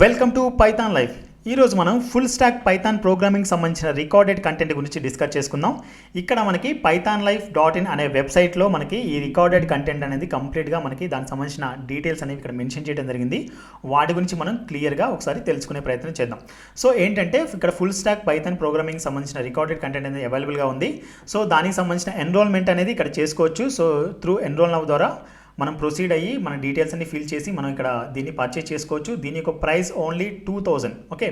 Welcome to Python life. ఈరోజు మనం full stack Python programming సంబంధించిన రికార్డెడ్ కంటెంట్ గురించి డిస్కస్ చేసుకుందాం. ఇక్కడ మనకి pythonlife.in అనే వెబ్సైట్లో మనకి ఈ రికార్డెడ్ కంటెంట్ అనేది కంప్లీట్గా మనకి దానికి సంబంధించిన డీటెయిల్స్ అనేవి ఇక్కడ మెన్షన్ చేయడం జరిగింది. వాటి గురించి మనం క్లియర్గా ఒకసారి తెలుసుకునే ప్రయత్నం చేద్దాం. సో ఏంటంటే ఇక్కడ ఫుల్ స్టాక్ పైథాన్ ప్రోగ్రామింగ్ సంబంధించిన రికార్డెడ్ కంటెంట్ అనేది అవైలబుల్గా ఉంది. సో దానికి సంబంధించిన ఎన్రోల్మెంట్ అనేది ఇక్కడ చేసుకోవచ్చు. సో త్రూ ఎన్రోల్ నౌ ద్వారా మనం ప్రొసీడ్ అయ్యి మన డీటెయిల్స్ అన్ని ఫిల్ చేసి మనం ఇక్కడ దీన్ని పర్చేస్ చేసుకోవచ్చు. దీని యొక్క ప్రైస్ ఓన్లీ 2000. ఓకే,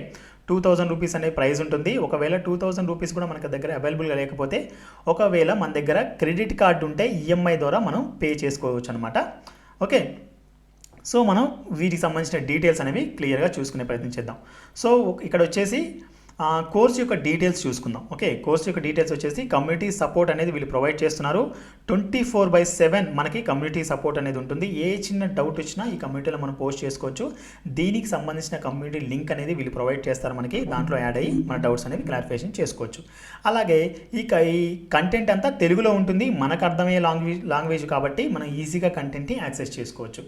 2000 రూపీస్ అనే ప్రైస్ ఉంటుంది. ఒకవేళ 2000 రూపీస్ కూడా మనకి దగ్గర అవైలబుల్గా లేకపోతే ఒకవేళ మన దగ్గర క్రెడిట్ కార్డు ఉంటే ఈఎంఐ ద్వారా మనం పే చేసుకోవచ్చు అనమాట. ఓకే, సో మనం వీటికి సంబంధించిన డీటెయిల్స్ అనేవి క్లియర్గా చూసుకునే ప్రయత్నం చేద్దాం. సో ఇక్కడ వచ్చేసి కోర్స్ యొక్క డీటెయిల్స్ చూసుకుందాం. ఓకే, కోర్స్ యొక్క డీటెయిల్స్ వచ్చేసి కమ్యూనిటీ సపోర్ట్ అనేది వీళ్ళు ప్రొవైడ్ చేస్తున్నారు. 24/7 మనకి కమ్యూనిటీ సపోర్ట్ అనేది ఉంటుంది. ఏ చిన్న డౌట్ వచ్చినా ఈ కమ్యూనిటీలో మనం పోస్ట్ చేసుకోవచ్చు. దీనికి సంబంధించిన కమ్యూనిటీ లింక్ అనేది వీళ్ళు ప్రొవైడ్ చేస్తారు మనకి. దాంట్లో యాడ్ అయ్యి మన డౌట్స్ అనేవి క్లారిఫికేషన్ చేసుకోవచ్చు. అలాగే ఈ కంటెంట్ అంతా తెలుగులో ఉంటుంది. మనకు అర్థమయ్యే లాంగ్వేజ్ కాబట్టి మనం ఈజీగా కంటెంట్ని యాక్సెస్ చేసుకోవచ్చు.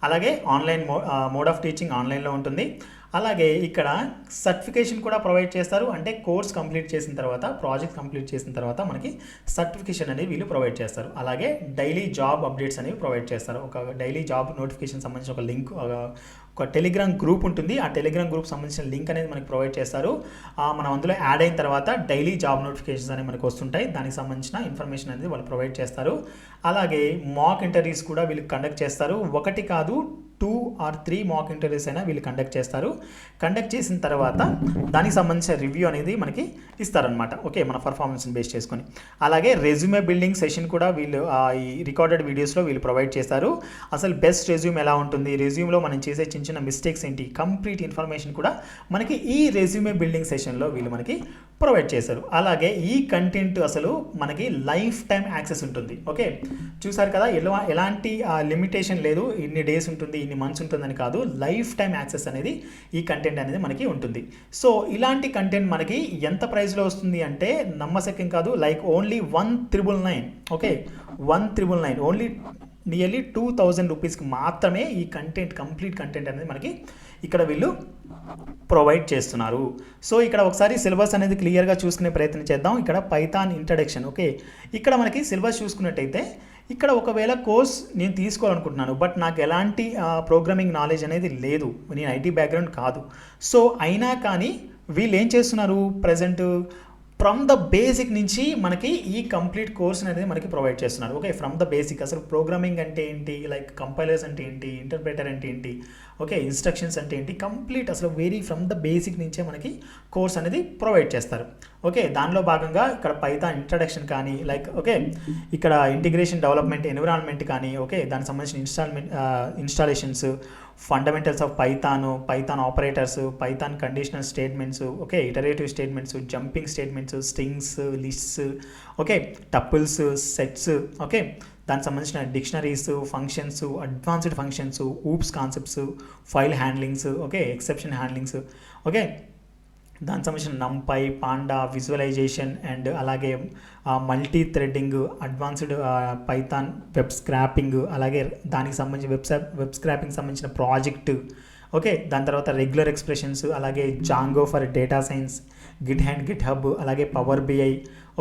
అలాగే ఆన్లైన్ మోడ్ ఆఫ్ టీచింగ్ ఆన్లైన్లో ఉంటుంది. అలాగే ఇక్కడ సర్టిఫికేషన్ కూడా ప్రొవైడ్ చేస్తారు. అంటే కోర్స్ కంప్లీట్ చేసిన తర్వాత, ప్రాజెక్ట్ కంప్లీట్ చేసిన తర్వాత మనకి సర్టిఫికేషన్ అనేది వీళ్ళు ప్రొవైడ్ చేస్తారు. అలాగే డైలీ జాబ్ అప్డేట్స్ అనేవి ప్రొవైడ్ చేస్తారు. ఒక డైలీ జాబ్ నోటిఫికేషన్ సంబంధించిన ఒక లింక్, ఒక టెలిగ్రామ్ గ్రూప్ ఉంటుంది. ఆ టెలిగ్రామ్ గ్రూప్ సంబంధించిన లింక్ అనేది మనకి ప్రొవైడ్ చేస్తారు. మనం అందులో యాడ్ అయిన తర్వాత డైలీ జాబ్ నోటిఫికేషన్స్ అనేవి మనకు వస్తుంటాయి. దానికి సంబంధించిన ఇన్ఫర్మేషన్ అనేది వాళ్ళు ప్రొవైడ్ చేస్తారు. అలాగే మాక్ ఇంటర్వ్యూస్ కూడా వీళ్ళు కండక్ట్ చేస్తారు. 1 కాదు 2 or 3 మాక్ ఇంటర్వ్యూస్ అయినా వీళ్ళు కండక్ట్ చేస్తారు. కండక్ట్ చేసిన తర్వాత దానికి సంబంధించిన రివ్యూ అనేది మనకి ఇస్తారనమాట. ఓకే, మన పర్ఫార్మెన్స్ని బేస్ చేసుకొని. అలాగే రెజ్యూమే బిల్డింగ్ సెషన్ కూడా వీళ్ళు ఈ రికార్డెడ్ వీడియోస్లో వీళ్ళు ప్రొవైడ్ చేస్తారు. అసలు బెస్ట్ రెజ్యూమ్ ఎలా ఉంటుంది, రెజ్యూమ్లో మనం చేసే చిన్న చిన్న మిస్టేక్స్ ఏంటి, కంప్లీట్ ఇన్ఫర్మేషన్ కూడా మనకి ఈ రెజ్యూమే బిల్డింగ్ సెషన్లో వీళ్ళు మనకి ప్రొవైడ్ చేశారు. అలాగే ఈ కంటెంట్ అసలు మనకి లైఫ్ టైం యాక్సెస్ ఉంటుంది. ఓకే, చూసారు కదా, ఎలాంటి లిమిటేషన్ లేదు. ఇన్ని డేస్ ఉంటుంది, ఇన్ని మంత్స్ ఉంటుందని కాదు. లైఫ్ టైం యాక్సెస్ అనేది ఈ కంటెంట్ అనేది మనకి ఉంటుంది. సో ఇలాంటి కంటెంట్ మనకి ఎంత ప్రైస్లో వస్తుంది అంటే నమ్మశక్యం కాదు. Like only 1999. Okay, 1999 only nearly 2000 రూపీస్కి మాత్రమే ఈ కంటెంట్, కంప్లీట్ కంటెంట్ అనేది మనకి ఇక్కడ వీళ్ళు ప్రొవైడ్ చేస్తున్నారు. సో ఇక్కడ ఒకసారి సిలబస్ అనేది క్లియర్గా చూసుకునే ప్రయత్నం చేద్దాం. ఇక్కడ పైథాన్ ఇంట్రడక్షన్. ఓకే, ఇక్కడ మనకి సిలబస్ చూసుకున్నట్టయితే ఇక్కడ ఒకవేళ కోర్స్ నేను తీసుకోవాలనుకుంటున్నాను, బట్ నాకు ఎలాంటి ప్రోగ్రామింగ్ నాలెడ్జ్ అనేది లేదు, నేను ఐటీ బ్యాక్గ్రౌండ్ కాదు. సో అయినా కానీ వీళ్ళు ఏం చేస్తున్నారు, ప్రజెంట్ ఫ్రమ్ ద బేసిక్ నుంచి మనకి ఈ కంప్లీట్ కోర్స్ అనేది మనకి ప్రొవైడ్ చేస్తున్నారు. ఓకే, ఫ్రమ్ ద బేసిక్ అసలు ప్రోగ్రామింగ్ అంటే ఏంటి, లైక్ కంపైలర్స్ అంటే ఏంటి, ఇంటర్ప్రెటర్ అంటే ఏంటి, ఓకే, ఇన్స్ట్రక్షన్స్ అంటే ఏంటి, కంప్లీట్ అసలు వెరీ ఫ్రమ్ ద బేసిక్ నుంచే మనకి కోర్స్ అనేది ప్రొవైడ్ చేస్తారు. ఓకే, దానిలో భాగంగా ఇక్కడ పైథాన్ ఇంట్రడక్షన్ కానీ, లైక్ ఓకే ఇక్కడ ఇంటిగ్రేషన్ డెవలప్మెంట్ ఎన్విరాన్మెంట్ కానీ, ఓకే దానికి సంబంధించిన installations, fundamentals of Python operators, Python conditional statements, okay iterative statements, jumping statements, strings, lists, okay tuples, sets, okay దానికి సంబంధించిన dictionaries, functions, advanced functions, oops concepts, file handlings, okay exception handlings, okay దానికి సంబంధించిన నంపై, panda, visualisation and అలాగే multi threading, advanced Python web scrapping, అలాగే దానికి సంబంధించిన web scrapping సంబంధించిన project, okay దాని తర్వాత రెగ్యులర్ ఎక్స్ప్రెషన్స్, అలాగే Django for data science, Git hub, అలాగే పవర్ బిఐ,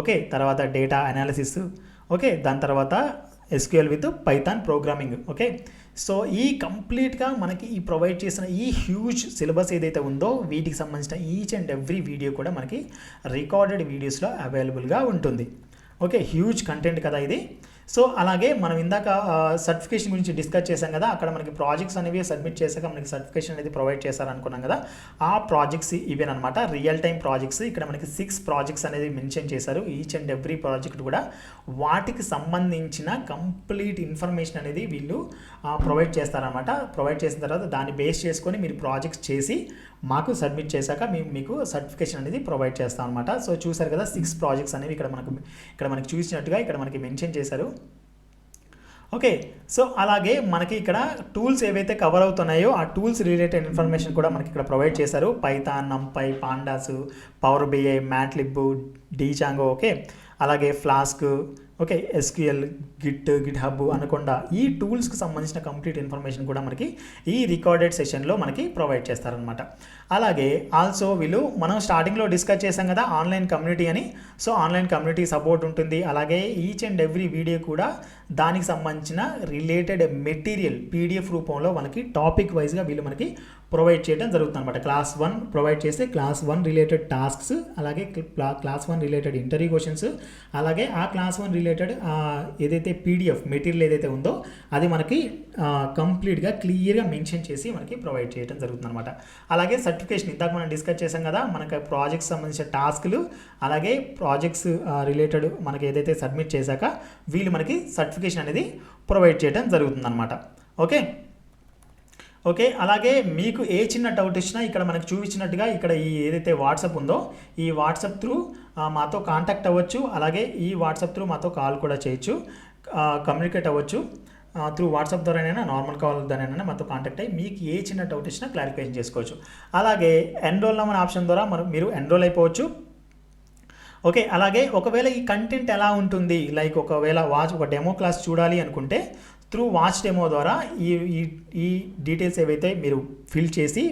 ఓకే తర్వాత డేటా అనాలిసిస్, ఓకే దాని తర్వాత SQL with Python programming. Okay, so ఈ కంప్లీట్గా మనకి ఈ ప్రొవైడ్ చేసిన ఈ హ్యూజ్ సిలబస్ ఏదైతే ఉందో వీటికి సంబంధించిన ఈచ్ అండ్ ఎవ్రీ వీడియో కూడా మనకి రికార్డెడ్ వీడియోస్లో అవైలబుల్గా ఉంటుంది. ఓకే, హ్యూజ్ కంటెంట్ కదా ఇది. సో అలాగే మనం ఇందాక సర్టిఫికేషన్ గురించి డిస్కస్ చేసాం కదా, అక్కడ మనకి ప్రాజెక్ట్స్ అనేవి సబ్మిట్ చేశాక మనకి సర్టిఫికేషన్ అనేది ప్రొవైడ్ చేశారనుకున్నాం కదా, ఆ ప్రాజెక్ట్స్ ఇవేనమాట, రియల్ టైం ప్రాజెక్ట్స్. ఇక్కడ మనకి 6 ప్రాజెక్ట్స్ అనేది మెన్షన్ చేశారు. ఈచ్ అండ్ ఎవ్రీ ప్రాజెక్ట్ కూడా వాటికి సంబంధించిన కంప్లీట్ ఇన్ఫర్మేషన్ అనేది వీళ్ళు ప్రొవైడ్ చేస్తారనమాట. ప్రొవైడ్ చేసిన తర్వాత దాన్ని బేస్ చేసుకొని మీరు ప్రాజెక్ట్స్ చేసి మాకు సబ్మిట్ చేశాక మీకు సర్టిఫికేషన్ అనేది ప్రొవైడ్ చేస్తాం అనమాట. సో చూసారు కదా 6 ప్రాజెక్ట్స్ అనేవి ఇక్కడ మనకి చూసినట్టుగా ఇక్కడ మనకి మెన్షన్ చేశారు. ఓకే, సో అలాగే మనకి ఇక్కడ టూల్స్ ఏవైతే కవర్ అవుతున్నాయో ఆ టూల్స్ రిలేటెడ్ ఇన్ఫర్మేషన్ కూడా మనకి ఇక్కడ ప్రొవైడ్ చేశారు. Python, NumPy, pandas, Power BI, Matplotlib, Django, okay అలాగే Flask, okay, SQL, GitHub, Anaconda ఈ టూల్స్కి సంబంధించిన కంప్లీట్ ఇన్ఫర్మేషన్ కూడా మనకి ఈ రికార్డెడ్ సెషన్లో మనకి ప్రొవైడ్ చేస్తారనమాట. అలాగే ఆల్సో వీళ్ళు మనం స్టార్టింగ్లో డిస్కస్ చేసాం కదా ఆన్లైన్ కమ్యూనిటీ అని. సో ఆన్లైన్ కమ్యూనిటీ సపోర్ట్ ఉంటుంది. అలాగే ఈచ్ అండ్ ఎవ్రీ వీడియో కూడా దానికి సంబంధించిన రిలేటెడ్ మెటీరియల్ పీడిఎఫ్ రూపంలో మనకి టాపిక్ వైజ్గా వీళ్ళు మనకి ప్రొవైడ్ చేయడం జరుగుతుంది అనమాట. క్లాస్ 1 ప్రొవైడ్ చేస్తే క్లాస్ 1 రిలేటెడ్ టాస్క్స్, అలాగే క్లాస్ 1 రిలేటెడ్ ఇంటర్వ్యూ క్వశ్చన్స్, అలాగే ఆ క్లాస్ 1 రిలేటెడ్ ఏదైతే పీడిఎఫ్ మెటీరియల్ ఏదైతే ఉందో అది మనకి కంప్లీట్గా క్లియర్గా మెన్షన్ చేసి మనకి ప్రొవైడ్ చేయడం జరుగుతుంది అనమాట. అలాగే సర్టిఫికేషన్ ఇందాక మనం డిస్కస్ చేసాం కదా, మనకి ప్రాజెక్ట్స్ సంబంధించిన టాస్క్లు, అలాగే ప్రాజెక్ట్స్ రిలేటెడ్ మనకి ఏదైతే సబ్మిట్ చేశాక వీళ్ళు మనకి సర్టిఫికేషన్ అనేది ప్రొవైడ్ చేయడం జరుగుతుంది అనమాట. ఓకే, అలాగే మీకు ఏ చిన్న డౌట్ ఇచ్చినా ఇక్కడ మనకు చూపించినట్టుగా ఇక్కడ ఈ ఏదైతే వాట్సాప్ ఉందో ఈ వాట్సాప్ త్రూ మాతో కాంటాక్ట్ అవ్వచ్చు. అలాగే ఈ వాట్సాప్ త్రూ మాతో కాల్ కూడా చేయొచ్చు, కమ్యూనికేట్ అవ్వచ్చు. త్రూ వాట్సాప్ ద్వారానైనా నార్మల్ కాల్ ద్వారానైనా మాతో కాంటాక్ట్ అయ్యి మీకు ఏ చిన్న డౌట్ ఇచ్చినా క్లారిఫికేషన్ చేసుకోవచ్చు. అలాగే ఎన్రోల్ అనే ఆప్షన్ ద్వారా మీరు ఎన్రోల్ అయిపోవచ్చు. ఓకే, అలాగే ఒకవేళ ఈ కంటెంట్ ఎలా ఉంటుంది, లైక్ ఒకవేళ ఒక డెమో క్లాస్ చూడాలి అనుకుంటే త్రూ వాచ్ డెమో ద్వారా ఈ డీటెయిల్స్ ఏవైతే మీరు ఫిల్ చేసి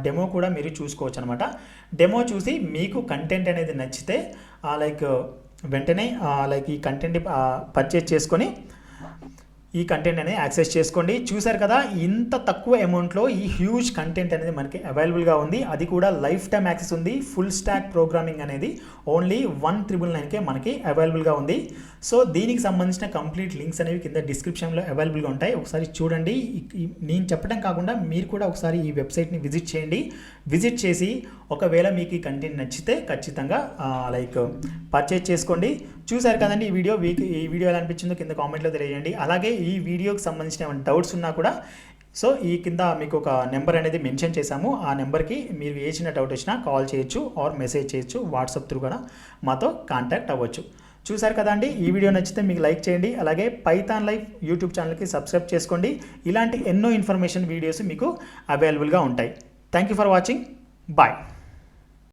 డెమో కూడా మీరు చూసుకోవచ్చు అనమాట. డెమో చూసి మీకు కంటెంట్ అనేది నచ్చితే వెంటనే ఈ కంటెంట్ పర్చేజ్ చేసుకొని ఈ కంటెంట్ అనేది యాక్సెస్ చేసుకోండి. చూసారు కదా, ఇంత తక్కువ అమౌంట్లో ఈ హ్యూజ్ కంటెంట్ అనేది మనకి అవైలబుల్గా ఉంది. అది కూడా లైఫ్ టైమ్ యాక్సెస్ ఉంది. ఫుల్ స్టాక్ ప్రోగ్రామింగ్ అనేది ఓన్లీ 1,999కే మనకి అవైలబుల్గా ఉంది. సో దీనికి సంబంధించిన కంప్లీట్ లింక్స్ అనేవి కింద డిస్క్రిప్షన్లో అవైలబుల్గా ఉంటాయి. ఒకసారి చూడండి. నేను చెప్పడం కాకుండా మీరు కూడా ఒకసారి ఈ వెబ్సైట్ని విజిట్ చేయండి. విజిట్ చేసి ఒకవేళ మీకు ఈ కంటెంట్ నచ్చితే ఖచ్చితంగా పర్చేజ్ చేసుకోండి. చూసారు కదండి ఈ వీడియో ఎలా అనిపించిందో కింద కామెంట్లో తెలియజేయండి. అలాగే ఈ వీడియోకి సంబంధించిన డౌట్స్ ఉన్నా కూడా సో ఈ కింద మీకు ఒక నెంబర్ అనేది మెన్షన్ చేశాము. ఆ నెంబర్కి మీరు ఏ చిన్న డౌట్ వచ్చినా కాల్ చేయొచ్చు ఆర్ మెసేజ్ చేయొచ్చు. వాట్సాప్ త్రూ కూడా మాతో కాంటాక్ట్ అవ్వచ్చు. చూసారు కదండి, ఈ వీడియో నచ్చితే మీకు లైక్ చేయండి. అలాగే పైథాన్ లైఫ్ యూట్యూబ్ ఛానల్కి సబ్స్క్రైబ్ చేసుకోండి. ఇలాంటి ఎన్నో ఇన్ఫర్మేషన్ వీడియోస్ మీకు అవైలబుల్గా ఉంటాయి. Thank you for watching. Bye.